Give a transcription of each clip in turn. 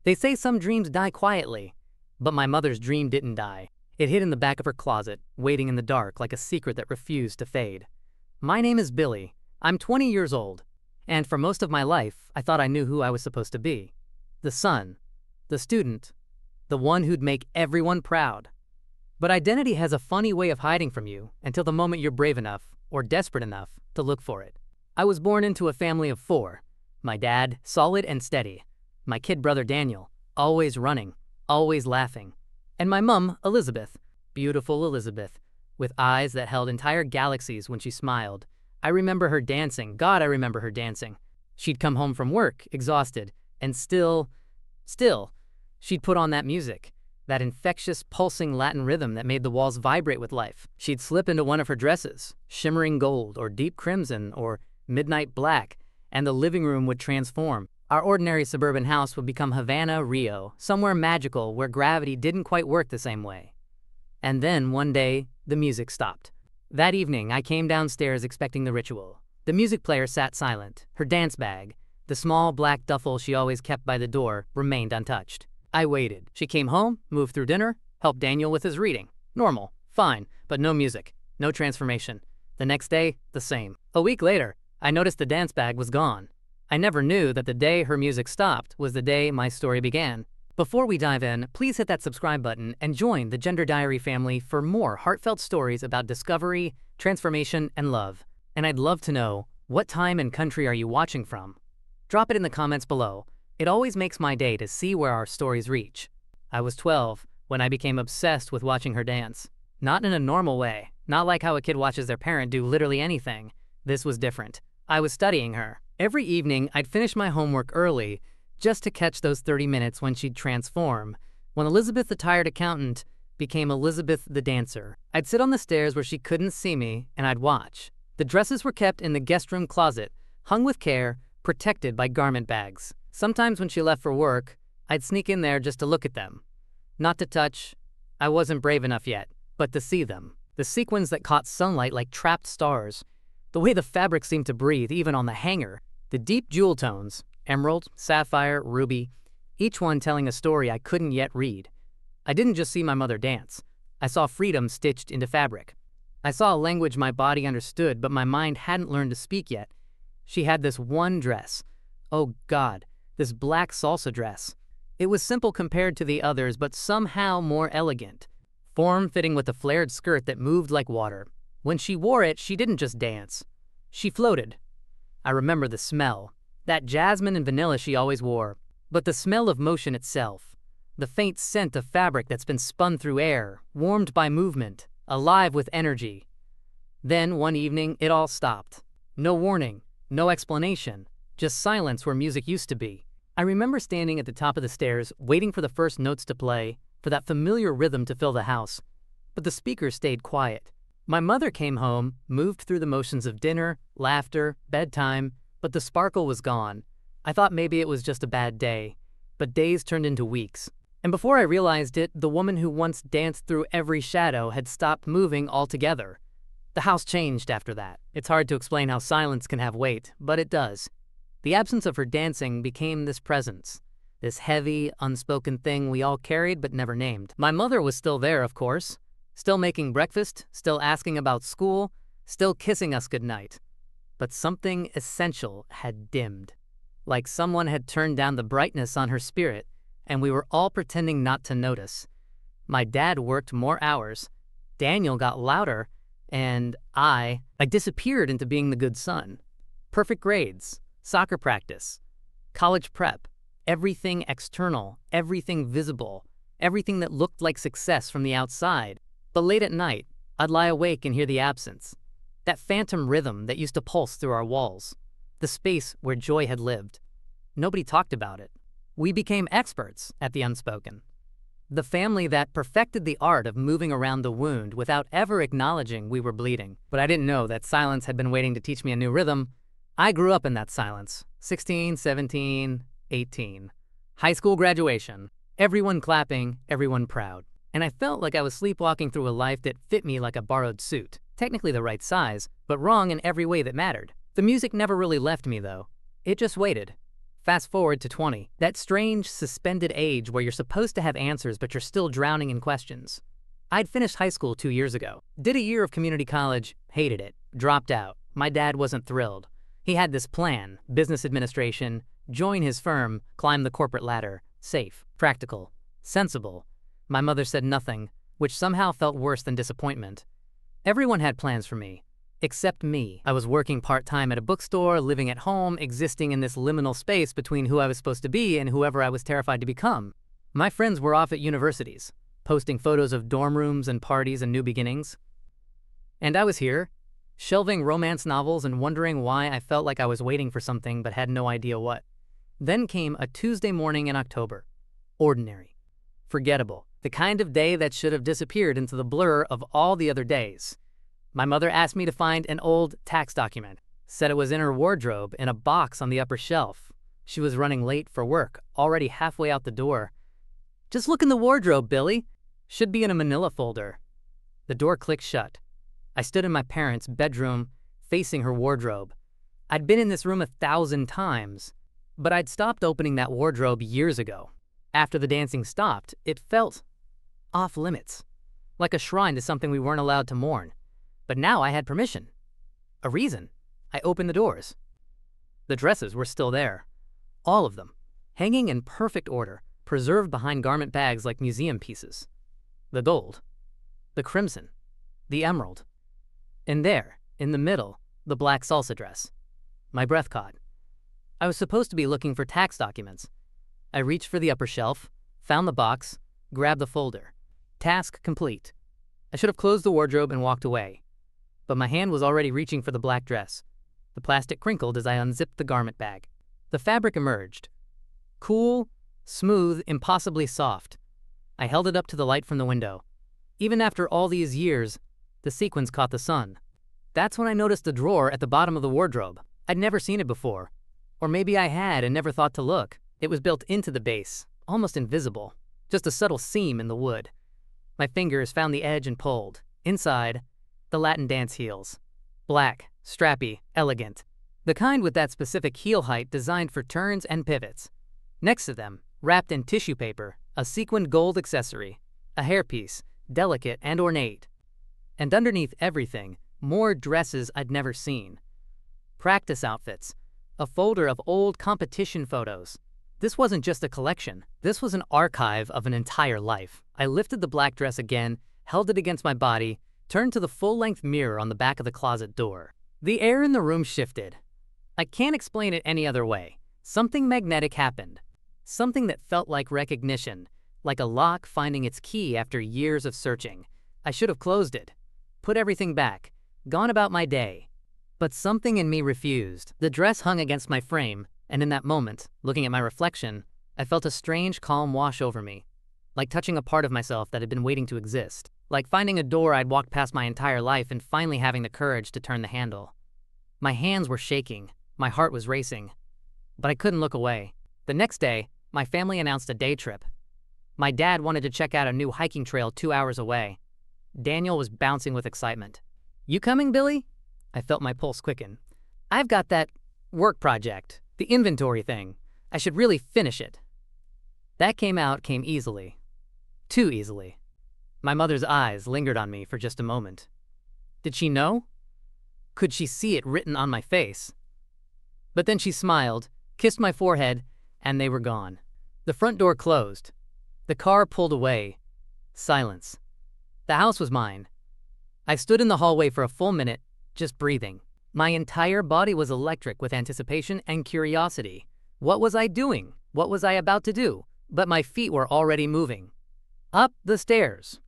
They say some dreams die quietly, but my mother's dream didn't die. It hid in the back of her closet, waiting in the dark like a secret that refused to fade. My name is Billy. I'm 20 years old, and for most of my life, I thought I knew who I was supposed to be. The son, the student, the one who'd make everyone proud. But identity has a funny way of hiding from you until the moment you're brave enough or desperate enough to look for it. I was born into a family of 4. My dad, solid and steady. My kid brother Daniel, always running, always laughing. And my mom, Elizabeth, beautiful Elizabeth, with eyes that held entire galaxies when she smiled. I remember her dancing. God, I remember her dancing. She'd come home from work, exhausted, and still, she'd put on that music. That infectious, pulsing Latin rhythm that made the walls vibrate with life. She'd slip into one of her dresses, shimmering gold or deep crimson or midnight black, and the living room would transform. Our ordinary suburban house would become Havana, Rio, somewhere magical where gravity didn't quite work the same way. And then, one day, the music stopped. That evening, I came downstairs expecting the ritual. The music player sat silent. Her dance bag, the small black duffel she always kept by the door, remained untouched. I waited. She came home, moved through dinner, helped Daniel with his reading. Normal, fine, but no music, no transformation. The next day, the same. A week later, I noticed the dance bag was gone. I never knew that the day her music stopped was the day my story began. Before we dive in, please hit that subscribe button and join the Gender Diary family for more heartfelt stories about discovery, transformation, and love. And I'd love to know, what time and country are you watching from? Drop it in the comments below. It always makes my day to see where our stories reach. I was 12 when I became obsessed with watching her dance. Not in a normal way, not like how a kid watches their parent do literally anything. This was different. I was studying her. Every evening, I'd finish my homework early just to catch those 30 minutes when she'd transform. When Elizabeth the tired accountant became Elizabeth the dancer, I'd sit on the stairs where she couldn't see me and I'd watch. The dresses were kept in the guest room closet, hung with care, protected by garment bags. Sometimes when she left for work, I'd sneak in there just to look at them. Not to touch, I wasn't brave enough yet, but to see them. The sequins that caught sunlight like trapped stars. The way the fabric seemed to breathe even on the hanger. The deep jewel tones, emerald, sapphire, ruby, each one telling a story I couldn't yet read. I didn't just see my mother dance. I saw freedom stitched into fabric. I saw a language my body understood, but my mind hadn't learned to speak yet. She had this one dress. Oh God. This black salsa dress. It was simple compared to the others, but somehow more elegant. Form-fitting with a flared skirt that moved like water. When she wore it, she didn't just dance. She floated. I remember the smell. That jasmine and vanilla she always wore. But the smell of motion itself. The faint scent of fabric that's been spun through air, warmed by movement, alive with energy. Then, one evening, it all stopped. No warning, no explanation. Just silence where music used to be. I remember standing at the top of the stairs, waiting for the first notes to play, for that familiar rhythm to fill the house. But the speakers stayed quiet. My mother came home, moved through the motions of dinner, laughter, bedtime, but the sparkle was gone. I thought maybe it was just a bad day, but days turned into weeks. And before I realized it, the woman who once danced through every shadow had stopped moving altogether. The house changed after that. It's hard to explain how silence can have weight, but it does. The absence of her dancing became this presence, this heavy, unspoken thing we all carried but never named. My mother was still there, of course, still making breakfast, still asking about school, still kissing us goodnight. But something essential had dimmed, like someone had turned down the brightness on her spirit, and we were all pretending not to notice. My dad worked more hours, Daniel got louder, and I disappeared into being the good son. Perfect grades. Soccer practice, college prep, everything external, everything visible, everything that looked like success from the outside. But late at night, I'd lie awake and hear the absence. That phantom rhythm that used to pulse through our walls. The space where joy had lived. Nobody talked about it. We became experts at the unspoken. The family that perfected the art of moving around the wound without ever acknowledging we were bleeding. But I didn't know that silence had been waiting to teach me a new rhythm. I grew up in that silence. 16, 17, 18. High school graduation. Everyone clapping, everyone proud. And I felt like I was sleepwalking through a life that fit me like a borrowed suit. Technically the right size, but wrong in every way that mattered. The music never really left me though. It just waited. Fast forward to 20, that strange, suspended age where you're supposed to have answers but you're still drowning in questions. I'd finished high school 2 years ago, did a year of community college, hated it, dropped out. My dad wasn't thrilled. He had this plan, business administration, join his firm, climb the corporate ladder, safe, practical, sensible. My mother said nothing, which somehow felt worse than disappointment. Everyone had plans for me. Except me. I was working part-time at a bookstore, living at home, existing in this liminal space between who I was supposed to be and whoever I was terrified to become. My friends were off at universities, posting photos of dorm rooms and parties and new beginnings. And I was here, shelving romance novels and wondering why I felt like I was waiting for something but had no idea what. Then came a Tuesday morning in October. Ordinary. Forgettable. The kind of day that should have disappeared into the blur of all the other days. My mother asked me to find an old tax document, said it was in her wardrobe in a box on the upper shelf. She was running late for work, already halfway out the door. Just look in the wardrobe, Billy. Should be in a manila folder. The door clicked shut. I stood in my parents' bedroom, facing her wardrobe. I'd been in this room 1,000 times, but I'd stopped opening that wardrobe years ago. After the dancing stopped, it felt off limits, like a shrine to something we weren't allowed to mourn. But now I had permission. A reason. I opened the doors. The dresses were still there. All of them. Hanging in perfect order, preserved behind garment bags like museum pieces. The gold. The crimson. The emerald. And there, in the middle, the black salsa dress. My breath caught. I was supposed to be looking for tax documents. I reached for the upper shelf, found the box, grabbed the folder. Task complete. I should have closed the wardrobe and walked away. But my hand was already reaching for the black dress. The plastic crinkled as I unzipped the garment bag. The fabric emerged. Cool, smooth, impossibly soft. I held it up to the light from the window. Even after all these years, the sequins caught the sun. That's when I noticed the drawer at the bottom of the wardrobe. I'd never seen it before. Or maybe I had and never thought to look. It was built into the base, almost invisible. Just a subtle seam in the wood. My fingers found the edge and pulled. Inside, the Latin dance heels. Black, strappy, elegant. The kind with that specific heel height designed for turns and pivots. Next to them, wrapped in tissue paper, a sequined gold accessory. A hairpiece, delicate and ornate. And underneath everything, more dresses I'd never seen. Practice outfits. A folder of old competition photos. This wasn't just a collection. This was an archive of an entire life. I lifted the black dress again, held it against my body, turned to the full-length mirror on the back of the closet door. The air in the room shifted. I can't explain it any other way. Something magnetic happened. Something that felt like recognition, like a lock finding its key after years of searching. I should have closed it, put everything back, gone about my day. But something in me refused. The dress hung against my frame, and in that moment, looking at my reflection, I felt a strange calm wash over me, like touching a part of myself that had been waiting to exist. Like finding a door I'd walked past my entire life and finally having the courage to turn the handle. My hands were shaking, my heart was racing, but I couldn't look away. The next day, my family announced a day trip. My dad wanted to check out a new hiking trail 2 hours away. Daniel was bouncing with excitement. You coming, Billy? I felt my pulse quicken. I've got that work project, the inventory thing. I should really finish it. That came easily. Too easily. My mother's eyes lingered on me for just a moment. Did she know? Could she see it written on my face? But then she smiled, kissed my forehead, and they were gone. The front door closed. The car pulled away. Silence. The house was mine. I stood in the hallway for a full minute, just breathing. My entire body was electric with anticipation and curiosity. What was I doing? What was I about to do? But my feet were already moving. Up the stairs.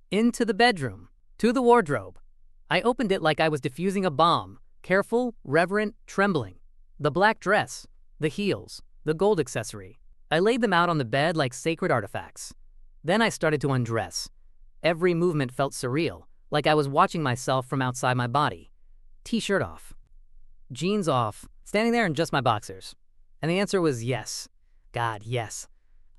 Into the bedroom. To the wardrobe. I opened it like I was defusing a bomb. Careful, reverent, trembling. The black dress. The heels. The gold accessory. I laid them out on the bed like sacred artifacts. Then I started to undress. Every movement felt surreal, like I was watching myself from outside my body. T-shirt off. Jeans off. Standing there in just my boxers. And the answer was yes. God, yes.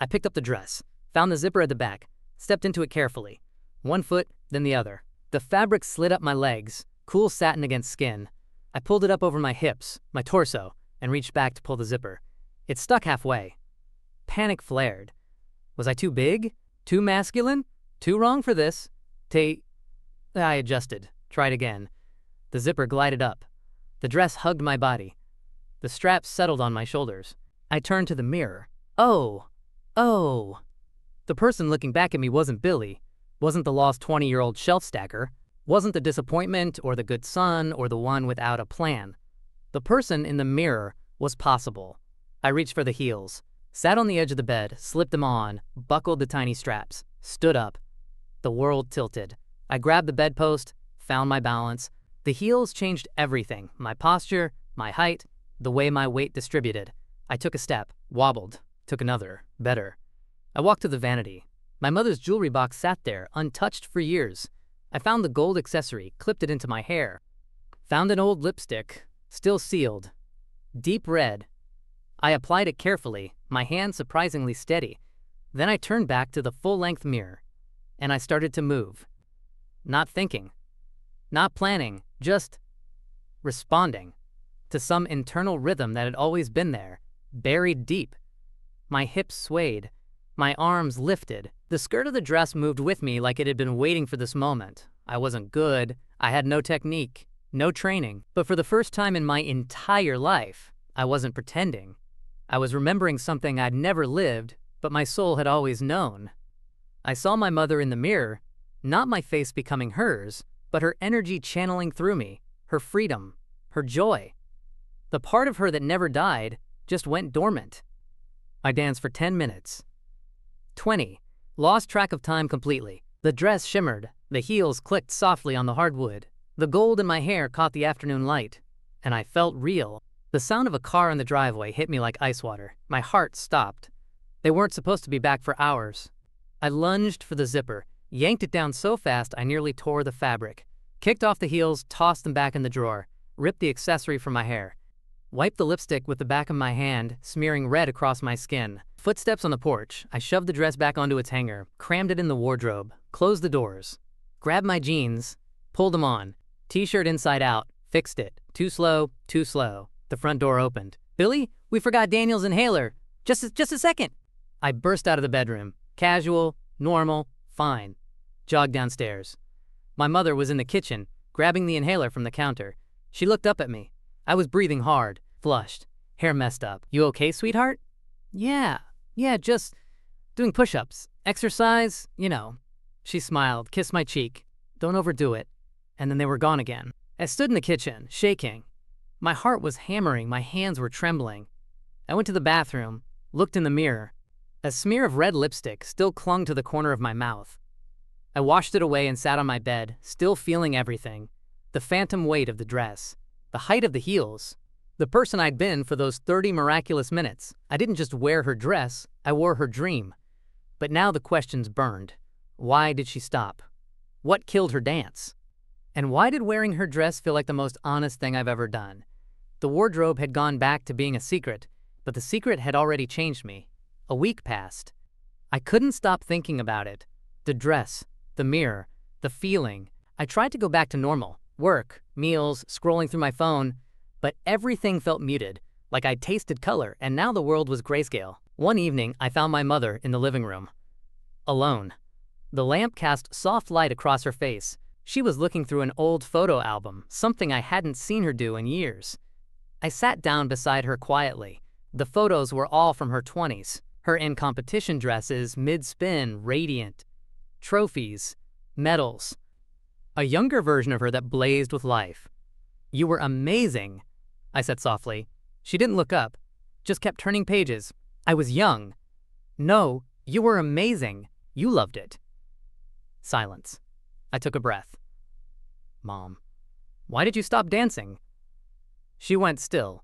I picked up the dress, found the zipper at the back, stepped into it carefully. One foot, then the other. The fabric slid up my legs, cool satin against skin. I pulled it up over my hips, my torso, and reached back to pull the zipper. It stuck halfway. Panic flared. Was I too big? Too masculine? Too wrong for this? I adjusted. Tried again. The zipper glided up. The dress hugged my body. The straps settled on my shoulders. I turned to the mirror. Oh. The person looking back at me wasn't Billy, wasn't the lost 20-year-old shelf stacker, wasn't the disappointment or the good son or the one without a plan. The person in the mirror was possible. I reached for the heels, sat on the edge of the bed, slipped them on, buckled the tiny straps, stood up. The world tilted. I grabbed the bedpost, found my balance. The heels changed everything, my posture, my height, the way my weight distributed. I took a step, wobbled, took another, better. I walked to the vanity. My mother's jewelry box sat there, untouched for years. I found the gold accessory, clipped it into my hair. Found an old lipstick, still sealed. Deep red. I applied it carefully, my hand surprisingly steady. Then I turned back to the full-length mirror, and I started to move. Not thinking, not planning, just responding to some internal rhythm that had always been there, buried deep. My hips swayed. My arms lifted. The skirt of the dress moved with me like it had been waiting for this moment. I wasn't good. I had no technique, no training. But for the first time in my entire life, I wasn't pretending. I was remembering something I'd never lived, but my soul had always known. I saw my mother in the mirror, not my face becoming hers, but her energy channeling through me, her freedom, her joy. The part of her that never died just went dormant. I danced for 10 minutes. 20. Lost track of time completely. The dress shimmered. The heels clicked softly on the hardwood. The gold in my hair caught the afternoon light. And I felt real. The sound of a car in the driveway hit me like ice water. My heart stopped. They weren't supposed to be back for hours. I lunged for the zipper, yanked it down so fast I nearly tore the fabric. Kicked off the heels, tossed them back in the drawer, ripped the accessory from my hair. Wiped the lipstick with the back of my hand, smearing red across my skin. Footsteps on the porch. I shoved the dress back onto its hanger, crammed it in the wardrobe, closed the doors. Grabbed my jeans, pulled them on. T-shirt inside out, fixed it. Too slow, too slow. The front door opened. "Billy, we forgot Daniel's inhaler. Just a second." I burst out of the bedroom. Casual, normal, fine. Jogged downstairs. My mother was in the kitchen, grabbing the inhaler from the counter. She looked up at me. I was breathing hard, flushed, hair messed up. "You okay, sweetheart?" Yeah, just doing push-ups. Exercise, you know." She smiled, kissed my cheek. "Don't overdo it." And then they were gone again. I stood in the kitchen, shaking. My heart was hammering, my hands were trembling. I went to the bathroom, looked in the mirror. A smear of red lipstick still clung to the corner of my mouth. I washed it away and sat on my bed, still feeling everything. The phantom weight of the dress, the height of the heels, the person I'd been for those 30 miraculous minutes. I didn't just wear her dress, I wore her dream. But now the questions burned. Why did she stop? What killed her dance? And why did wearing her dress feel like the most honest thing I've ever done? The wardrobe had gone back to being a secret, but the secret had already changed me. A week passed. I couldn't stop thinking about it. The dress, the mirror, the feeling. I tried to go back to normal. Work, meals, scrolling through my phone. But everything felt muted, like I'd tasted color, and now the world was grayscale. One evening, I found my mother in the living room. Alone. The lamp cast soft light across her face. She was looking through an old photo album, something I hadn't seen her do in years. I sat down beside her quietly. The photos were all from her 20s. Her in competition dresses, mid-spin, radiant. Trophies, medals. A younger version of her that blazed with life. "You were amazing," I said softly. She didn't look up, just kept turning pages. "I was young." "No, you were amazing. You loved it." Silence. I took a breath. "Mom, why did you stop dancing?" She went still.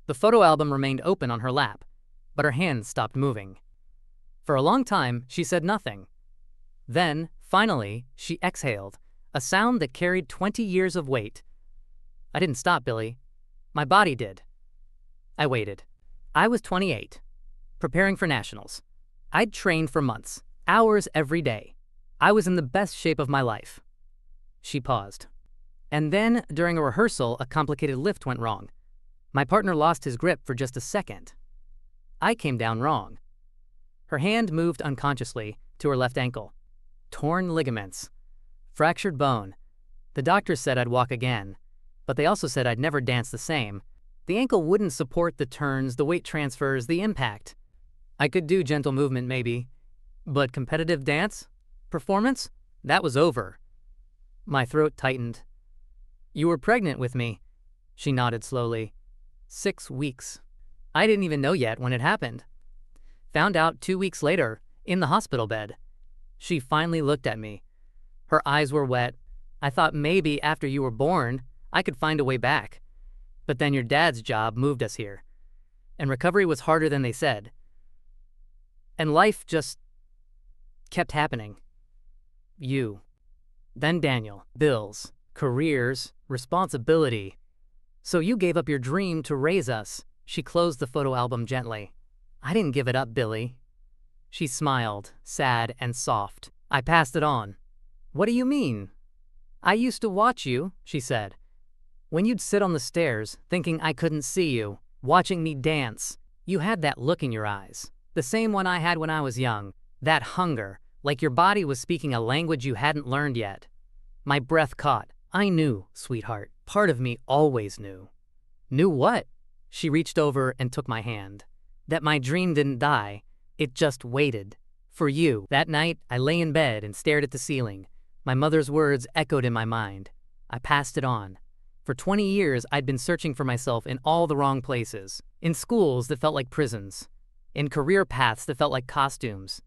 The photo album remained open on her lap, but her hands stopped moving. For a long time, she said nothing. Then, finally, she exhaled, a sound that carried 20 years of weight. I didn't stop, Billy. My body did. I waited. I was 28, preparing for nationals. I'd trained for months, hours every day. I was in the best shape of my life. She paused. And then, during a rehearsal, a complicated lift went wrong. My partner lost his grip for just a second. I came down wrong. Her hand moved unconsciously to her left ankle. Torn ligaments. Fractured bone. The doctors said I'd walk again, but they also said I'd never dance the same. The ankle wouldn't support the turns, the weight transfers, the impact. I could do gentle movement maybe, but competitive dance? Performance? That was over. My throat tightened. You were pregnant with me. She nodded slowly. 6 weeks. I didn't even know yet when it happened. Found out 2 weeks later, in the hospital bed. She finally looked at me. Her eyes were wet. I thought maybe after you were born, I could find a way back. But then your dad's job moved us here. And recovery was harder than they said. And life just kept happening. You. Then Daniel. Bills. Careers. Responsibility. So you gave up your dream to raise us. She closed the photo album gently. I didn't give it up, Billy. She smiled, sad and soft. I passed it on. What do you mean? I used to watch you, she said. When you'd sit on the stairs, thinking I couldn't see you, watching me dance, you had that look in your eyes. The same one I had when I was young. That hunger, like your body was speaking a language you hadn't learned yet. My breath caught. I knew, sweetheart. Part of me always knew. Knew what? She reached over and took my hand. That my dream didn't die. It just waited. For you. That night, I lay in bed and stared at the ceiling. My mother's words echoed in my mind. I passed it on. For 20 years, I'd been searching for myself in all the wrong places. In schools that felt like prisons. In career paths that felt like costumes.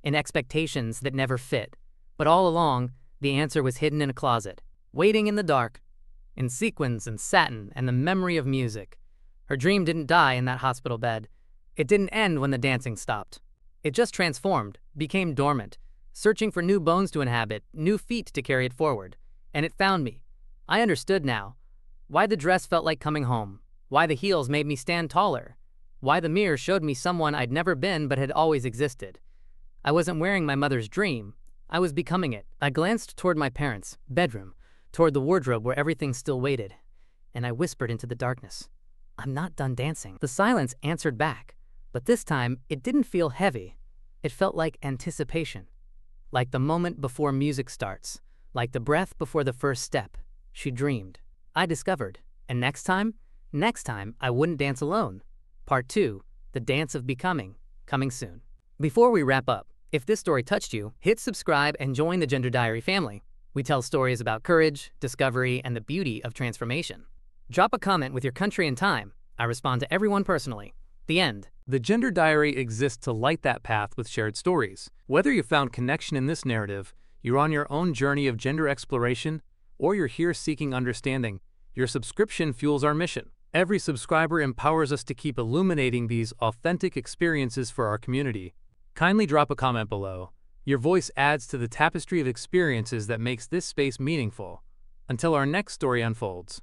In expectations that never fit. But all along, the answer was hidden in a closet. Waiting in the dark. In sequins and satin and the memory of music. Her dream didn't die in that hospital bed. It didn't end when the dancing stopped. It just transformed, became dormant, searching for new bones to inhabit, new feet to carry it forward. And it found me. I understood now. Why the dress felt like coming home. Why the heels made me stand taller. Why the mirror showed me someone I'd never been but had always existed. I wasn't wearing my mother's dream. I was becoming it. I glanced toward my parents' bedroom, toward the wardrobe where everything still waited. And I whispered into the darkness. I'm not done dancing. The silence answered back. But this time, it didn't feel heavy. It felt like anticipation. Like the moment before music starts. Like the breath before the first step. She dreamed. I discovered. And next time, I wouldn't dance alone. Part 2, the dance of becoming, coming soon. Before we wrap up, if this story touched you, hit subscribe and join the Gender Diary family. We tell stories about courage, discovery, and the beauty of transformation. Drop a comment with your country and time. I respond to everyone personally. The end. The Gender Diary exists to light that path with shared stories. Whether you found connection in this narrative, you're on your own journey of gender exploration, or you're here seeking understanding, your subscription fuels our mission. Every subscriber empowers us to keep illuminating these authentic experiences for our community. Kindly drop a comment below. Your voice adds to the tapestry of experiences that makes this space meaningful. Until our next story unfolds.